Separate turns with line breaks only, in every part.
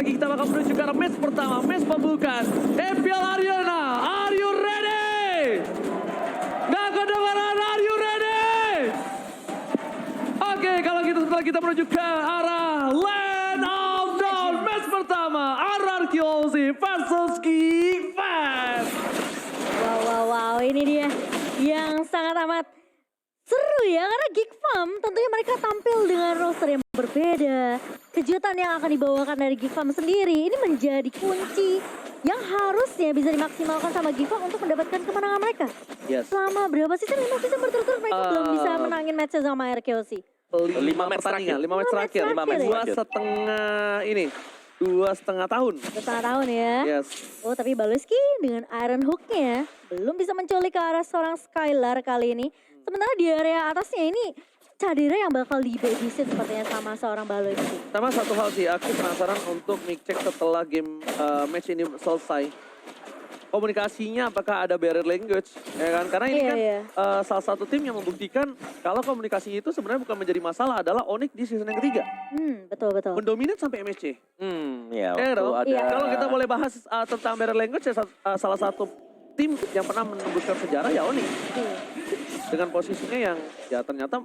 lagi kita bakal menuju ke arah match pertama, match pembukaan MPL Arena. Are you ready? Nggak kedengaran, are you ready? Oke, kalau gitu setelah kita menuju ke arah Land of Dawn, match pertama RRQoz versus Geek Fam.
Wow, ini dia yang sangat amat seru ya, karena Geek Fam tentunya mereka tampil dengan roster yang berbeda. Kejutan yang akan dibawakan dari Geek Fam sendiri ini menjadi kunci yang harusnya bisa dimaksimalkan sama Geek Fam untuk mendapatkan kemenangan mereka.
Yes.
Selama berapa season? 5 season berturut-turut mereka belum bisa menangin match sama RRQoz.
5 match terakhir. 5 match terakhir.
5 match terakhir.
2,5 tahun.
2,5 tahun ya.
Yes.
Oh, tapi Baloyski dengan Iron Hook-nya belum bisa menculik ke arah seorang Skylar kali ini. Sementara di area atasnya ini Cadira yang bakal di babysit sepertinya sama seorang Baloyski.
Sama satu hal sih, aku penasaran untuk mic check setelah game match ini selesai. Komunikasinya apakah ada barrier language, ya kan? Karena ini kan salah satu tim yang membuktikan kalau komunikasi itu sebenarnya bukan menjadi masalah, adalah Onyx di season yang ketiga.
Betul.
Mendominate sampai MSC.
Ya,
Kalau kita boleh bahas tentang barrier language, ya, salah satu tim yang pernah menembuskan sejarah ya Onyx. Dengan posisinya yang ya ternyata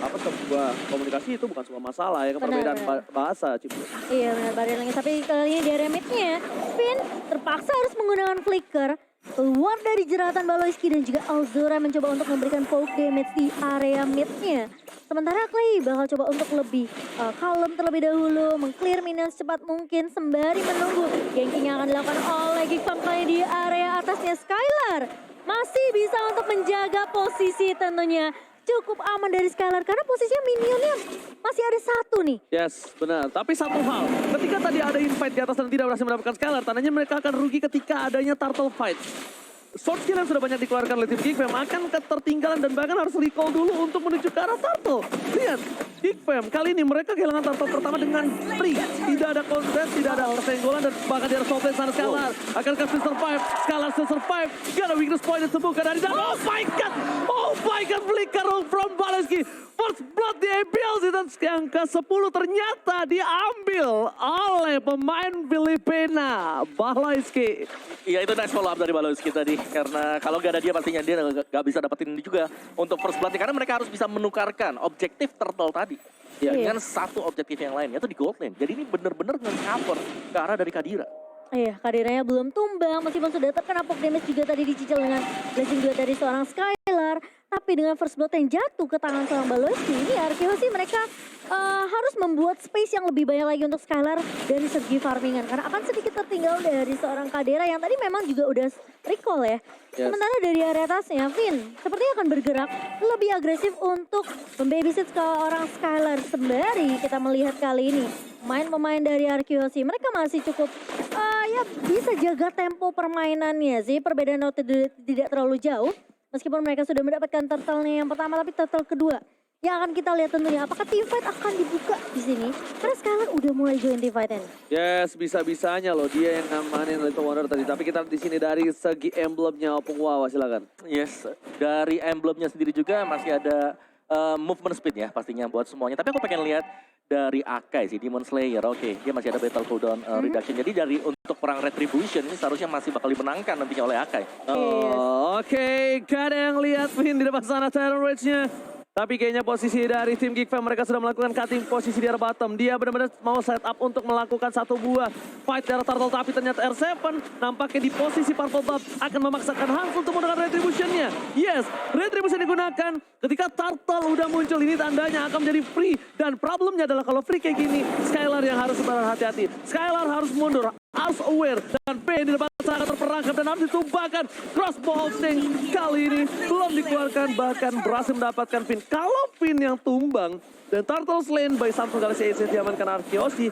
sebuah komunikasi itu bukan sebuah masalah ya, perbedaan bahasa Cipu.
Iya benar, barrier language. Tapi kali ini di area mid-nya, Finn terpaksa harus menggunakan flicker. Keluar dari jeratan Baloyski dan juga Alzora mencoba untuk memberikan poke damage di area mid-nya. Sementara Clay bakal coba untuk lebih kalem terlebih dahulu, meng-clear minion secepat mungkin sembari menunggu ganking yang akan dilakukan oleh Geek Fam kali di area atasnya. Skylar masih bisa untuk menjaga posisi tentunya. Cukup aman dari Skylar karena posisinya minionnya masih ada satu nih.
Yes, benar. Tapi satu hal, ketika tadi ada invite di atas dan tidak berhasil mendapatkan Skylar, tandanya mereka akan rugi ketika adanya turtle fight. Sword skill yang sudah banyak dikeluarkan oleh tim Geek Fam akan ketertinggalan dan bahkan harus recall dulu untuk menuju ke arah turtle. Lihat, Geek Fam kali ini mereka kehilangan turtle pertama dengan free. Tidak ada konten, tidak ada kesenggolan dan bahkan di arah softline sana Skylar. Akankah still survive? Skylar still survive. Gak ada weakness point yang disembuhkan dari dalam. Oh my god! Oh my god! Flicker from Baloyski. First blood di MPL dan yang ke-10 ternyata diambil oleh pemain Filipina, Baloyski.
Iya, itu nice follow up dari Baloyski tadi. Karena kalau gak ada dia pastinya dia gak bisa dapetin juga untuk first blood. Karena mereka harus bisa menukarkan objektif turtle tadi. Ya, dengan satu objektif yang lain, yaitu di gold lane. Jadi ini bener-bener nge-cover ke arah dari Kadira.
Iya, Kadiranya belum tumbang meskipun sudah terkena poke damage juga tadi dicicil dengan blessing 2 dari seorang Skylar. Tapi dengan first blood yang jatuh ke tangan seorang Baloyski, ini RRQoz sih mereka harus membuat space yang lebih banyak lagi untuk Skylar dari segi farmingan. Karena akan sedikit tertinggal dari seorang Kadira yang tadi memang juga udah recall ya.
Yes.
Sementara dari area atasnya, Finn sepertinya akan bergerak lebih agresif untuk membabysit ke orang Skylar. Sembari kita melihat kali ini pemain dari RRQoz mereka masih cukup ya bisa jaga tempo permainannya sih. Perbedaan tidak terlalu jauh. Meskipun mereka sudah mendapatkan turtle-nya yang pertama, tapi turtle kedua yang akan kita lihat tentunya apakah team fight akan dibuka di sini. Karena Skylar udah mulai join team fight ini.
Yes, bisa-bisanya loh dia yang ngamanin Little Wonder tadi. Tapi kita di sini dari segi emblemnya Opung Wawa, silakan.
Yes, dari emblemnya sendiri juga masih ada movement speed ya pastinya buat semuanya. Tapi aku pengen lihat dari Akai sih, Demon Slayer. Oke, dia masih ada battle cooldown reduction. Jadi dari untuk perang Retribution ini seharusnya masih bakal dimenangkan nantinya oleh Akai.
Oke, gak ada yang lihat Vin di depan sana Terror Rage-nya. Tapi kayaknya posisi dari tim Geek Fam mereka sudah melakukan cutting posisi di arah bottom. Dia benar-benar mau set up untuk melakukan satu buah fight dari Turtle. Tapi ternyata R7 nampaknya di posisi Purple Buff akan memaksakan Hans untuk menggunakan Retribution-nya. Yes, Retribution digunakan ketika Turtle udah muncul. Ini tandanya akan menjadi free. Dan problemnya adalah kalau free kayak gini, Skylar yang harus berhati-hati. Skylar harus mundur, harus aware. Dan P di depan sangat terperangkap dan harus ditumbangkan. Crossbow Hosting kali ini belum dikeluarkan, bahkan berhasil mendapatkan pin. Kalau pin yang tumbang dan Turtle Slain by Samsung Galaxy A7 diamankan RRQoz,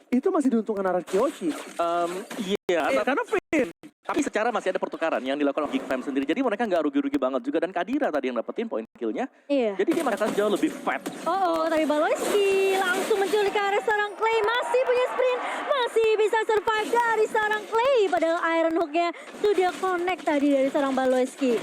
itu masih diuntungkan RRQoz. Karena pin.
Tapi secara masih ada pertukaran yang dilakukan oleh Geek Fam sendiri. Jadi mereka nggak rugi-rugi banget juga. Dan Kadira tadi yang dapetin poin kill-nya.
Iya.
Jadi dia mereka jauh lebih fat.
Tapi Baloyski langsung menculik ke arah seorang Clay. Masih punya sprint. Masih bisa survive dari seorang Clay. Padahal Iron Hook-nya sudah connect tadi dari seorang Baloyski.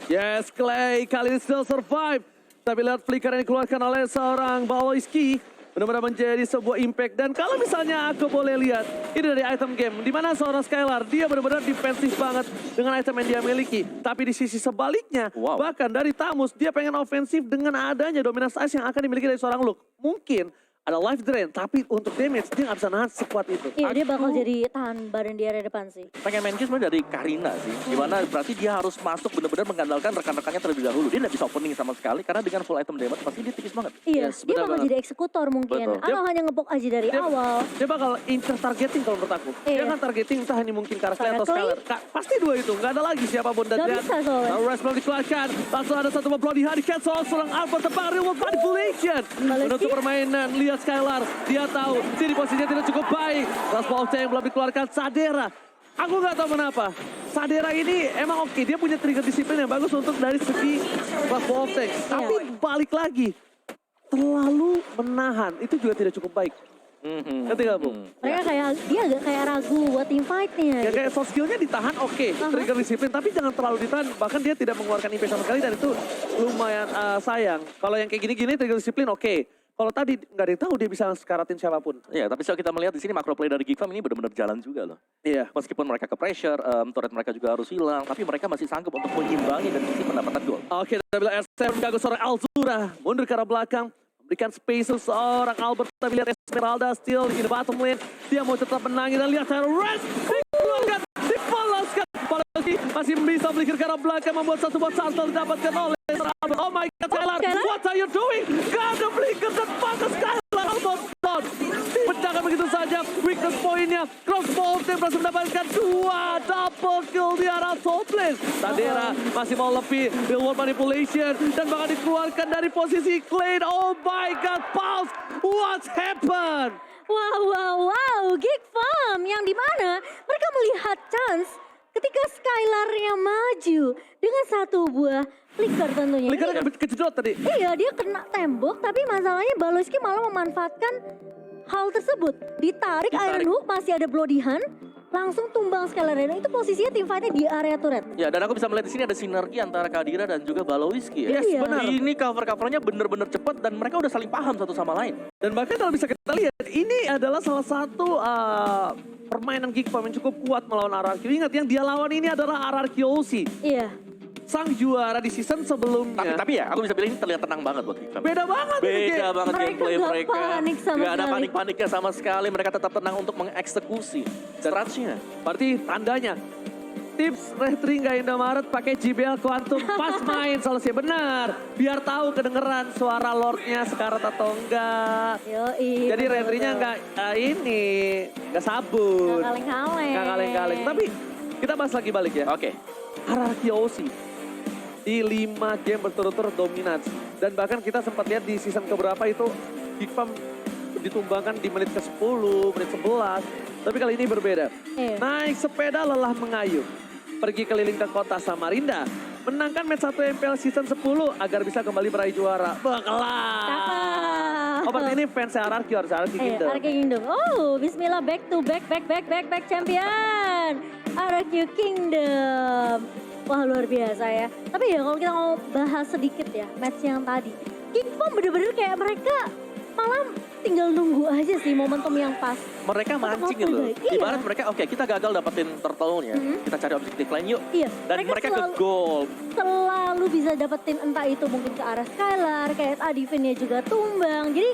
Yes, Clay kali ini still survive. Tapi lihat flicker yang dikeluarkan oleh seorang Baloyski. benar-benar menjadi sebuah impact. Dan kalau misalnya aku boleh lihat, ini dari item game, di mana seorang Skylar, dia benar-benar defensif banget dengan item yang dia miliki. Tapi di sisi sebaliknya, bahkan dari Tamus, dia pengen ofensif dengan adanya dominance ice yang akan dimiliki dari seorang Luke. Mungkin ada life drain, tapi untuk damage dia nggak bisa nahan sekuat itu.
Iya, dia bakal jadi tahan badan di area depan sih.
Pengen main game sebenarnya dari Karina sih. Dimana berarti dia harus masuk benar-benar mengandalkan rekan-rekannya terlebih dahulu. Dia nggak bisa opening sama sekali karena dengan full item damage pasti dia tipis banget.
Iya,
Yes,
dia
benar
bakal
banget.
jadi eksekutor mungkin.
Betul.
Atau hanya ngepok aja dari awal.
Dia bakal incer targeting kalau menurut aku. Dia
Iya.
kan targeting entah ini mungkin Karasle atau
Karasle.
Skylar. Pasti dua itu, nggak ada lagi siapapun. Dan
Gak
dia-
bisa soalnya.
Rest belum dikeluarkan. Langsung ada satu bloody hari cancel seorang Albert tebak reward manipulation. Menutup permainan, lihat Skylar. Dia tahu sini posisinya tidak cukup baik. Last ball yang belum dikeluarkan Sadera. Aku nggak tahu kenapa. Sadera ini emang oke, dia punya trigger disiplin yang bagus untuk dari segi last ball tank. Tapi balik lagi, terlalu menahan. Itu juga tidak cukup baik. Ngerti gak, Bu?
Mereka kayak, dia agak kayak ragu buat team fight-nya.
Ya
gitu.
kayak soft skillnya ditahan oke, trigger disiplin, tapi jangan terlalu ditahan. Bahkan dia tidak mengeluarkan impact sama sekali dan itu lumayan sayang. Kalau yang kayak gini-gini trigger disiplin oke. Kalau tadi nggak ada yang tahu dia bisa skaratin siapapun.
Iya, tapi kalau kita melihat di sini macro play dari Geek Farm ini benar-benar jalan juga loh.
Iya.
Meskipun mereka ke pressure, turret mereka juga harus hilang, tapi mereka masih sanggup untuk menyimbangi dan sisi pendapatan gol.
Oke, double S7 mengganggu seorang Alzura. Mundur ke arah belakang. Memberikan space untuk seorang Albert. Tapi lihat Esmeralda still in the bottom lane. Dia mau tetap menangis dan lihat Rest. Dikeluarkan, dipolaskan. Apalagi masih bisa belikan ke arah belakang. Membuat satu buat salto didapatkan oleh seorang Albert. Oh my God, Skylar. What are you doing? Gak ada belikan dan pantas Skylar. Albert down. Dipecahkan begitu saja. Weakness poinnya. Crossbow tim berhasil mendapatkan 2 double kill di arah top lane. Sadera masih mau lebih. Reward manipulation. Dan bahkan dikeluarkan dari posisi Clade. Oh my God, Pulse. What happened?
Wow, Geek Farm yang dimana mereka melihat chance ketika Skylar-nya maju dengan satu buah flicker tentunya.
Flicker
Ini-
kejedot tadi.
Iya, dia kena tembok, tapi masalahnya Baloyski malah memanfaatkan hal tersebut. Ditarik Iron Hook, masih ada Bloody Hand, langsung tumbang Skylar. Dan itu posisinya tim fight-nya di area turret.
Ya, dan aku bisa melihat di sini ada sinergi antara Kadira dan juga Baloyski ya.
Yes,
Iya.
benar.
Ini cover-covernya bener-bener cepat dan mereka udah saling paham satu sama lain.
Dan bahkan kalau bisa kita lihat, ini adalah salah satu permainan Geek Farm yang cukup kuat melawan RRQ. Ingat yang dia lawan ini adalah RRQ OC.
Iya.
Sang juara di season sebelumnya.
Tapi ya, aku bisa bilang ini terlihat tenang banget buat Geek Farm.
Beda banget ini,
Beda
Ge.
banget
Mereka
gameplay
nggak
mereka.
panik sama
Nggak ada
sekali.
panik-paniknya sama sekali. Mereka tetap tenang untuk mengeksekusi stratnya.
Berarti tandanya tips Retri nggak Indomaret pakai JBL Quantum pas main selesai benar. Biar tahu kedengeran suara Lordnya sekarat atau enggak.
Yoi.
Jadi
betul,
Retrinya
betul.
nggak sabun.
Nggak kaleng-kaleng.
Nggak kaleng-kaleng. Tapi kita bahas lagi balik ya.
Oke.
RRQ OC di 5 game berturut-turut dominasi. Dan bahkan kita sempat lihat di season keberapa itu Geek Farm ditumbangkan di menit ke-10, menit 11. Tapi kali ini berbeda.
Iya.
Naik sepeda lelah mengayuh. Pergi keliling ke kota Samarinda. Menangkan match 1 MPL season 10 agar bisa kembali meraih juara. Kelar.
Cakep.
Oh berarti ini fans RRQ harus RRQ
Iya,
Kingdom.
RRQ Kingdom. Oh, bismillah, back to back champion. RRQ Kingdom. Wah, luar biasa ya. Tapi ya kalau kita mau bahas sedikit ya match yang tadi. Geek Farm bener-bener kayak mereka malah tinggal nunggu aja sih momentum yang pas.
Mereka mancing
Waktu
loh.
baik. Iya.
Ibarat mereka, oke kita gagal dapetin turtle-nya. Kita cari objektif lain yuk.
Iya,
Dan mereka ke goal.
selalu bisa dapetin entah itu mungkin ke arah Skylar, kayak tadi Vin-nya juga tumbang. Jadi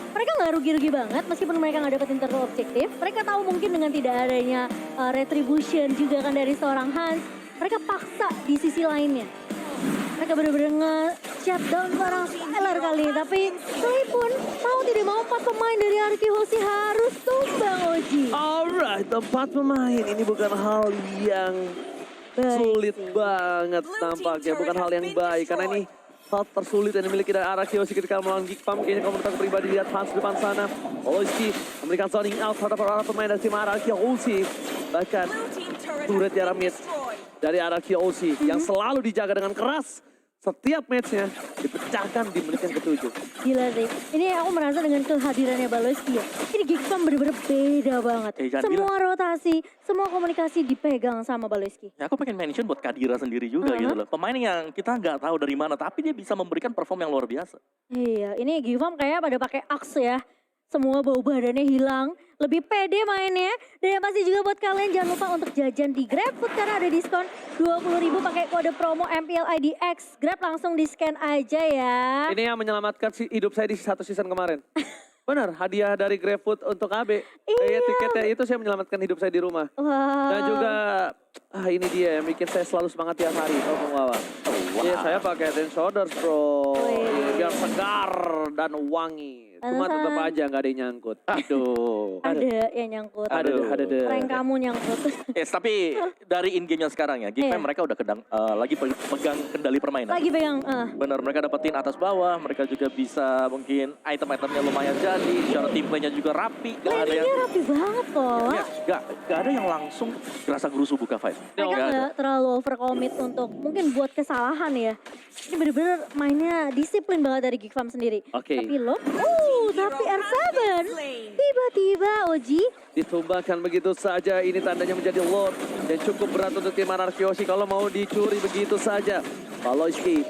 mereka nggak rugi-rugi banget meskipun mereka nggak dapetin turtle objektif. Mereka tahu mungkin dengan tidak adanya retribution juga kan dari seorang Hans, mereka paksa di sisi lainnya. Mereka benar-benar nge-shutdown seorang Skylar kali ini. Tapi pun mau tidak mau 4 pemain dari RRQ Hoshi harus tumbang, Oji.
Alright, 4 pemain ini bukan hal yang
Baik
sulit
sih.
banget nampaknya. Bukan hal yang baik karena ini hal tersulit yang dimiliki dari RRQ Hoshi ketika melawan Geek Farm. Kayaknya komunitas pribadi lihat Hans depan sana. Oloski memberikan zoning out terhadap para pemain dari tim RRQ Hoshi. Bahkan turret Yara mid dari RRQ Hoshi yang selalu dijaga dengan keras. Setiap matchnya dipecahkan di menit yang ke-7.
Gila sih. Ini aku merasa dengan kehadirannya Baloyski ya. Ini Geek Farm bener-bener beda banget.
jangan
Semua rotasi, semua komunikasi dipegang sama Baloyski.
Ya aku pengen mention buat Kadira sendiri juga gitu loh. Pemain yang kita nggak tahu dari mana, tapi dia bisa memberikan perform yang luar biasa.
Iya, ini Geek Farm kayak pada pakai axe ya. semua bau badannya hilang, lebih pede mainnya. Dan yang pasti juga buat kalian jangan lupa untuk jajan di GrabFood karena ada diskon 20.000 pakai kode promo MPLIDX. Grab langsung di scan aja ya.
Ini yang menyelamatkan hidup saya di satu season kemarin. Benar, hadiah dari GrabFood untuk AB.
Iya.
Tiketnya itu saya menyelamatkan hidup saya di rumah.
Wah.
Dan juga, ini dia yang bikin saya selalu semangat tiap hari. Oh, Wawa. Iya, saya pakai Head and Shoulders, bro. Iya, biar segar dan wangi. Cuma tetap aja nggak ada yang nyangkut. Aduh.
Ada yang nyangkut.
Ada.
Prank kamu nyangkut.
Yes, tapi dari in-game-nya sekarang ya, Geekfam mereka udah lagi pegang kendali permainan.
Lagi pegang.
Bener, mereka dapetin atas bawah, mereka juga bisa mungkin item-itemnya lumayan jadi, secara team play-nya juga rapi. Gak ada yang,
Planningnya rapi banget kok.
ya, gak ada yang langsung gerasa gerusu buka fight.
Mereka nggak terlalu overcommit untuk mungkin buat kesalahan ya. Ini bener-bener mainnya disiplin banget dari Geekfam sendiri.
Oke.
Tapi lo, tapi R7 tiba-tiba Oji.
Ditumbangkan begitu saja, ini tandanya menjadi Lord. Dan cukup berat untuk tim Anarkyoshi kalau mau dicuri begitu saja. Paloyski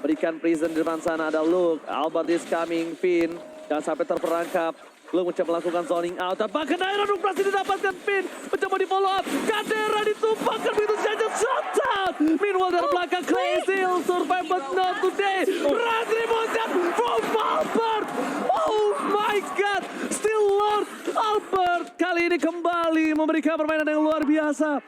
berikan prison di depan sana, ada Luke. Albert is coming, Finn. Jangan sampai terperangkap. Luke mencoba melakukan zoning out. Dan bahkan Kadera berhasil didapatkan Finn. Mencoba di follow up. Kadera ditumpahkan begitu saja. Shutdown. Meanwhile dari belakang Clay still survive but not today. Retribution from Albert. Oh my God. Still Lord Albert. Kali ini kembali memberikan permainan yang luar biasa.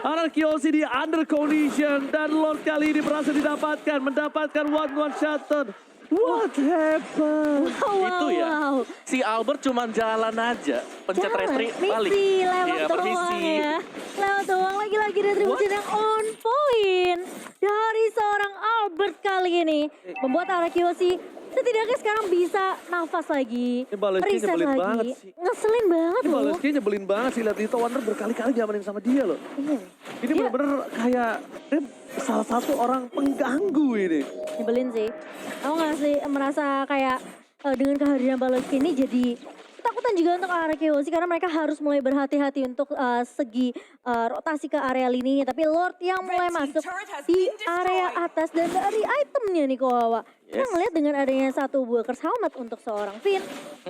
Anarkyoshi di under condition. Dan Lord kali ini berhasil mendapatkan one shutdown. What happened?
Itu ya, si Albert cuman jalan aja, pencet retri balik.
Misi, lewat
Iya,
doang
permisi.
ya. Lewat doang, lagi-lagi retribution yang on point. Dari seorang Albert kali ini. Membuat Anarkyoshi setidaknya sekarang bisa nafas lagi.
Ini Baloyski
reset
nyebelin
lagi.
banget sih.
Ngeselin banget
Ini
loh.
Baloyski nyebelin banget sih, lihat Lito Wonder berkali-kali diamanin sama dia loh.
Iya.
Ini bener-bener kayak dia salah satu orang pengganggu ini.
Nyebelin sih. Aku nggak sih merasa kayak dengan kehadiran Baloyski ini jadi ketakutan juga untuk Anarkyoshi karena mereka harus mulai berhati-hati untuk segi rotasi ke area lininya. Tapi Lord yang mulai masuk di area atas dan dari itemnya nih Kowawa. Kita ngeliat dengan adanya satu buah curse helmet untuk seorang Finn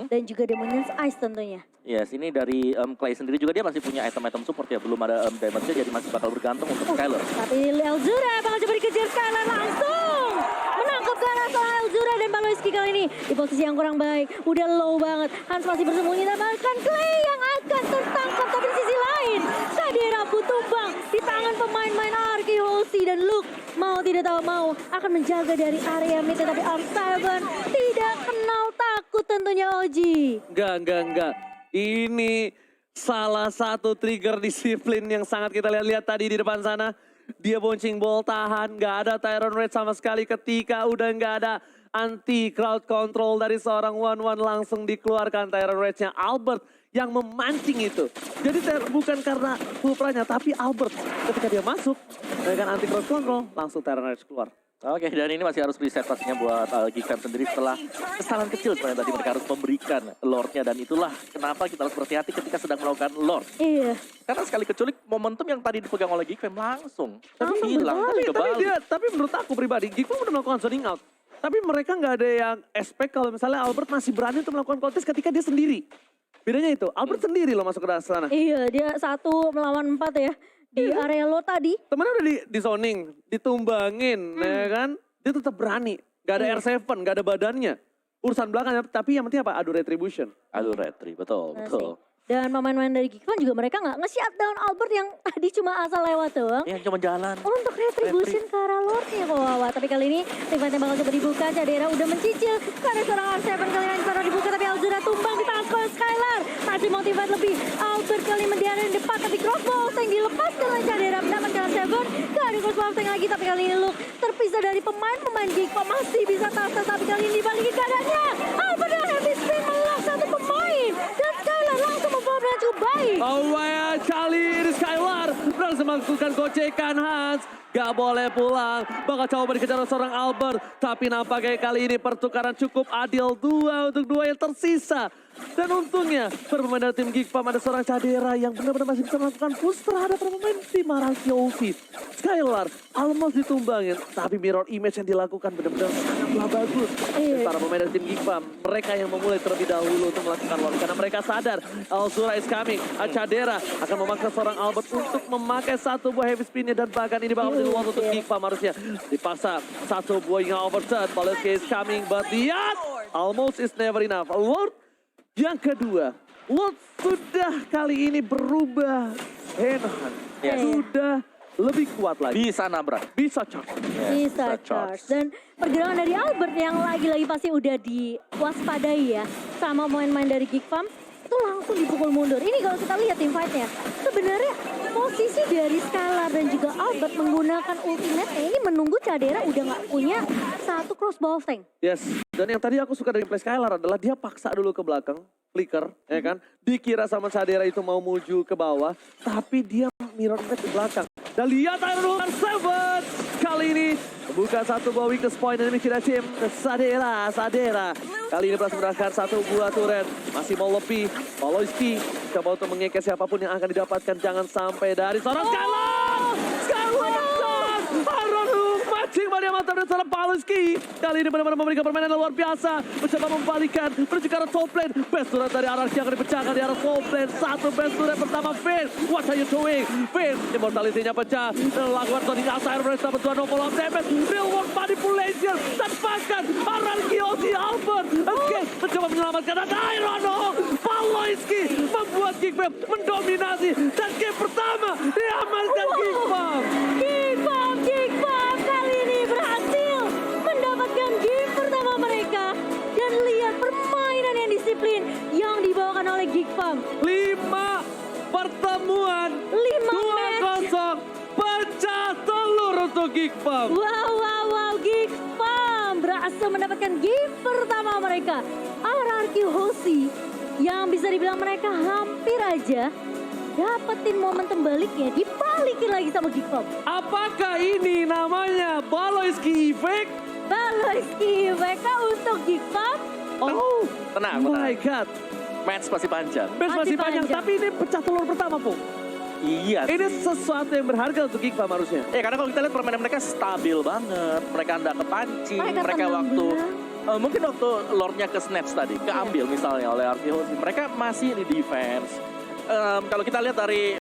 dan juga Demon's Ice tentunya.
Yes, ini dari Clay sendiri juga dia masih punya item-item support ya, belum ada damage-nya jadi masih bakal bergantung untuk Skyler.
Tapi Elzura bakal coba dikejar Skyler langsung. Menangkap ke arah seorang Elzura dan Baloyski kali ini di posisi yang kurang baik. Udah low banget. Hans masih bersembunyi dan bahkan Clay yang akan tertangkap. Tapi di sisi lain, Kadera tumbang di tangan pemain-main Anarkyoshi dan Luke mau tidak tahu mau akan menjaga dari area mid. Tapi R7 tidak kenal takut tentunya Oji.
Enggak. Ini salah satu trigger disiplin yang sangat kita lihat tadi di depan sana. Dia bouncing ball tahan, nggak ada Tyrant Rage sama sekali ketika udah nggak ada anti crowd control dari seorang One langsung dikeluarkan Tyrant Rage-nya Albert yang memancing itu. Jadi bukan karena Pupranya tapi Albert ketika dia masuk dengan anti crowd control langsung Tyrant Rage keluar.
Oke, dan ini masih harus reset pastinya buat Geekfam sendiri setelah kesalahan kecil sebenarnya tadi mereka harus memberikan Lordnya dan itulah kenapa kita harus berhati-hati ketika sedang melakukan Lord.
Iya.
Karena sekali keculik momentum yang tadi dipegang oleh Geekfam langsung hilang,
Tapi menurut aku pribadi, Geekfam udah melakukan zoning out. Tapi mereka nggak ada yang expect kalau misalnya Albert masih berani untuk melakukan kontes ketika dia sendiri. Bedanya itu, Albert sendiri loh masuk ke sana.
Iya, dia 1 melawan 4 ya. Di area lo tadi.
Temennya udah di zoning, ditumbangin, ya kan? Dia tetap berani. Gak ada R7, gak ada badannya. Urusan belakangnya, tapi yang penting apa? Adu retribution.
Aduh, retri, betul.
Dan pemain-pemain dari Geekfam juga mereka nggak nge-shutdown Albert yang tadi cuma asal lewat doang.
Yang cuma jalan.
Untuk retribution ke arah Lordnya Kowawa. Tapi kali ini tim-tim bakal coba dibuka. Cadera udah mencicil. Karena seorang R7 kali ini baru dibuka. Tapi Elzura tumbang di tangan sekolah Skylar. Masih motivate lebih. Albert kali mendiara di depan. Tapi crossbow yang dilepaskan oleh Cadera. Mendapatkan R7. Gak ada crossbow lagi. Tapi kali ini Luke terpisah dari pemain-pemain Geekfam. Masih bisa tas-tas. Tapi kali ini dibalikin keadaannya. Albert dan heavy spin melak satu pemain. Dan Skylar langsung membawa dengan cukup baik.
Oh ya, kali ini Skylar berhasil melakukan gocekan Hans. Gak boleh pulang, bakal coba dikejar seorang Albert. Tapi nampaknya kali ini pertukaran cukup adil 2 untuk 2 yang tersisa. Dan untungnya pemain dari tim Geek Farm ada seorang Cadera yang benar-benar masih bisa melakukan push terhadap pemain tim Araki. Skylar almost ditumbangin, tapi mirror image yang dilakukan benar-benar sangatlah bagus. Dan para pemain dari tim Geek Farm, mereka yang memulai terlebih dahulu untuk melakukan wall karena mereka sadar Alzura is coming. Cadera akan memaksa seorang Albert untuk memakai satu buah heavy spinnya dan bahkan ini bakal menjadi wall untuk Geek Farm harusnya dipaksa satu buah yang overturn. Baloski is coming, but lihat almost is never enough. Lord yang kedua, Lord sudah kali ini berubah hand-hand.
Yes.
Sudah lebih kuat lagi.
Bisa nabrak.
Bisa charge.
Bisa charge. Dan pergerakan dari Albert yang lagi-lagi pasti udah diwaspadai ya sama main-main dari Geek Farm itu langsung dipukul mundur. Ini kalau kita lihat tim fight-nya, sebenarnya posisi dari Skylar dan juga Albert menggunakan ultimate ini menunggu Cadera udah nggak punya satu crossbow tank.
Yes. Dan yang tadi aku suka dari play Skylar adalah dia paksa dulu ke belakang, flicker, ya kan? Dikira sama Cadera itu mau menuju ke bawah, tapi dia mirror image ke belakang. Dan lihat Iron Man 7 kali ini membuka satu buah weakness point dan kira tim Sadera. Kali ini berhasil mendapatkan satu buah turret. Masih mau lebih. Poloiski coba untuk mengekes siapapun yang akan didapatkan. Jangan sampai dari seorang Skylar. Iron mancing Maria Mantap dan seorang Poloiski. Kali ini benar-benar memberikan permainan yang luar biasa. Mencoba membalikan menuju ke arah top lane. Best turret dari Araki akan dipecahkan di arah top lane. Satu best turret pertama Finn. What are you doing? Finn, immortality-nya pecah. Lakukan Tony Asa Air Resta bertuan no follow up damage. Real world manipulation. Dan bahkan Araki Ozzy Albert. Oke, mencoba menyelamatkan dan Irono. Paloiski membuat Geek Farm mendominasi. Dan game pertama diamankan Geek Farm.
Geek Farm kali ini berhasil mendapatkan game pertama mereka. Dan lihat permainan yang disiplin yang dibawakan oleh Geek Farm.
5 pertemuan. 2-0. Pecah telur untuk Geek Farm.
Wow, Geek Farm berhasil mendapatkan game pertama mereka. RRQ Hoshi yang bisa dibilang mereka hampir aja dapetin momentum baliknya, dibalikin lagi sama Geek Farm.
Apakah ini namanya Baloiski Effect?
Baloiski mereka untuk Geek Farm.
Oh,
Tenang,
my
tenang.
God.
Match masih panjang.
Match masih panjang, tapi ini pecah telur pertama, Pung.
Iya
Ini
sih.
sesuatu yang berharga untuk Geek Farm harusnya.
Karena kalau kita lihat permainan mereka stabil banget. Mereka nggak kepancing.
Mereka
Mereka
tenang
waktu
banget.
mungkin waktu lordnya ke snatch tadi, keambil misalnya oleh Arki Hoshi. Mereka masih di defense. Kalau kita lihat dari